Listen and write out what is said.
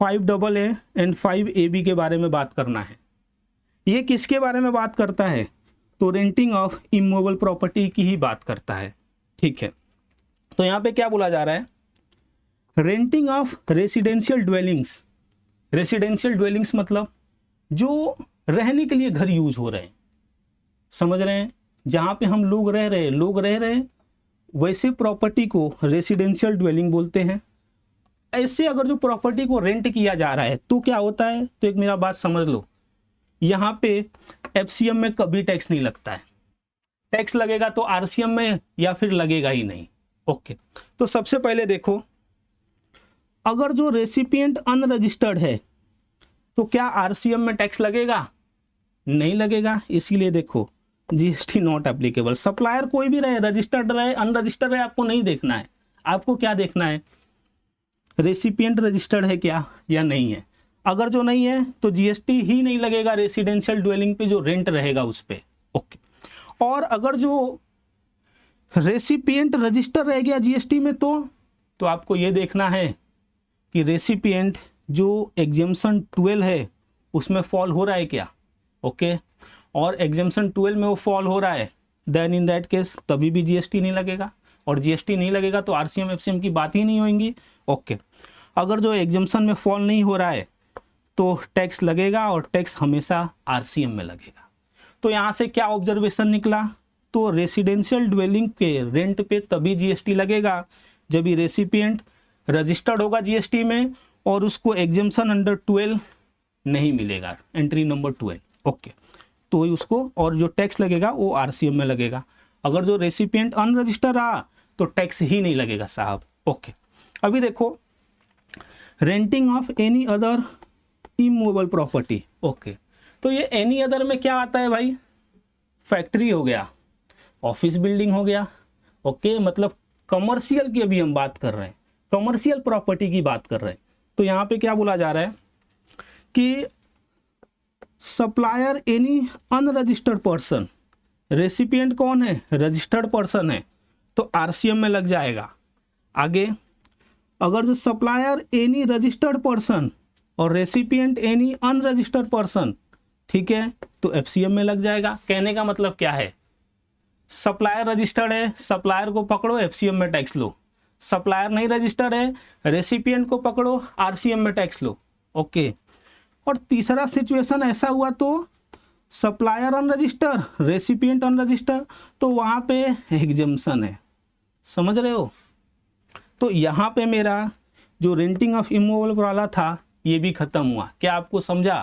5AA and 5AB के बारे में बात करना है। ये किसके बारे में बात करता है? तो रेंटिंग ऑफ इमूवेबल प्रॉपर्टी की ही बात करता है। ठीक है, तो यहाँ पे क्या बोला जा रहा है? Renting of residential dwellings. Residential dwellings मतलब जो रहने के लिए घर यूज हो रहे हैं, समझ रहे हैं, जहाँ पे हम लोग रह रहे हैं वैसे प्रॉपर्टी को रेसिडेंशियल ड्वेलिंग बोलते हैं। ऐसे अगर जो प्रॉपर्टी को रेंट किया जा रहा है तो क्या होता है? तो एक मेरा बात समझ लो, यहाँ पे एफसीएम में कभी टैक्स नहीं लगता है। टैक्स लगेगा तो आरसीएम में या फिर लगेगा ही नहीं। ओके, तो सबसे पहले देखो, अगर जो रेसिपिएंट अनरजिस्टर्ड है तो क्या आरसीएम में टैक्स लगेगा? नहीं लगेगा। इसीलिए देखो जीएसटी नॉट एप्लीकेबल। सप्लायर कोई भी रहे, रजिस्टर्ड रहे अनरजिस्टर्ड रहे, आपको नहीं देखना है। आपको क्या देखना है? रेसिपिएंट रजिस्टर्ड है क्या या नहीं है। अगर जो नहीं है तो जीएसटी ही नहीं लगेगा रेसिडेंशियल ड्वेलिंग पे, जो रेंट रहेगा उस पे। ओके, और अगर जो रेसिपिएंट रजिस्टर रह गया जीएसटी में तो आपको ये देखना है कि रेसिपिएंट जो एग्जेम्पशन 12 है उसमें फॉल हो रहा है क्या। ओके, और एग्जेम्पशन 12 में वो फॉल हो रहा है, देन इन दैट केस तभी भी जीएसटी नहीं लगेगा, और जीएसटी नहीं लगेगा तो आरसीएम एफसीएम की बात ही नहीं होगी। ओके, अगर जो एग्जेम्पशन में फॉल नहीं हो रहा है तो टैक्स लगेगा, और टैक्स हमेशा आरसीएम में लगेगा। तो यहाँ से क्या ऑब्जर्वेशन निकला? तो रेसिडेंशियल ड्वेलिंग के रेंट पे तभी जीएसटी लगेगा जब ये रेसिपिएंट रजिस्टर्ड होगा जीएसटी में और उसको एग्जेम्पशन अंडर 12 नहीं मिलेगा, एंट्री नंबर 12। ओके, तो उसको, और जो टैक्स लगेगा वो आरसीएम में लगेगा। अगर जो रेसिपिएंट अनरजिस्टर्ड रहा तो टैक्स ही नहीं लगेगा साहब। ओके, अभी देखो renting of any other immovable property. Okay, तो ये एनी अदर में क्या आता है भाई? फैक्ट्री हो गया, ऑफिस बिल्डिंग हो गया। ओके, मतलब कमर्शियल की अभी हम बात कर रहे हैं, कमर्शियल प्रॉपर्टी की बात कर रहे हैं। तो यहाँ पे क्या बोला जा रहा है कि supplier any unregistered person, recipient कौन है? रजिस्टर्ड पर्सन है, तो आरसीएम में लग जाएगा। आगे, अगर जो सप्लायर एनी रजिस्टर्ड पर्सन और रेसिपिएंट एनी अनरजिस्टर्ड पर्सन, ठीक है, तो एफसीएम में लग जाएगा। कहने का मतलब क्या है? सप्लायर रजिस्टर्ड है, सप्लायर को पकड़ो एफसीएम में टैक्स लो। सप्लायर नहीं रजिस्टर्ड है, रेसिपिएंट को पकड़ो आरसीएम में टैक्स लो। ओके, और तीसरा सिचुएशन ऐसा हुआ तो सप्लायर अनरजिस्टर, रेसिपिएंट अनरजिस्टर, तो वहाँ पे एग्जेम्पशन है। समझ रहे हो? तो यहाँ पे मेरा जो रेंटिंग ऑफ इमूवेबल वाला था ये भी खत्म हुआ। क्या आपको समझा?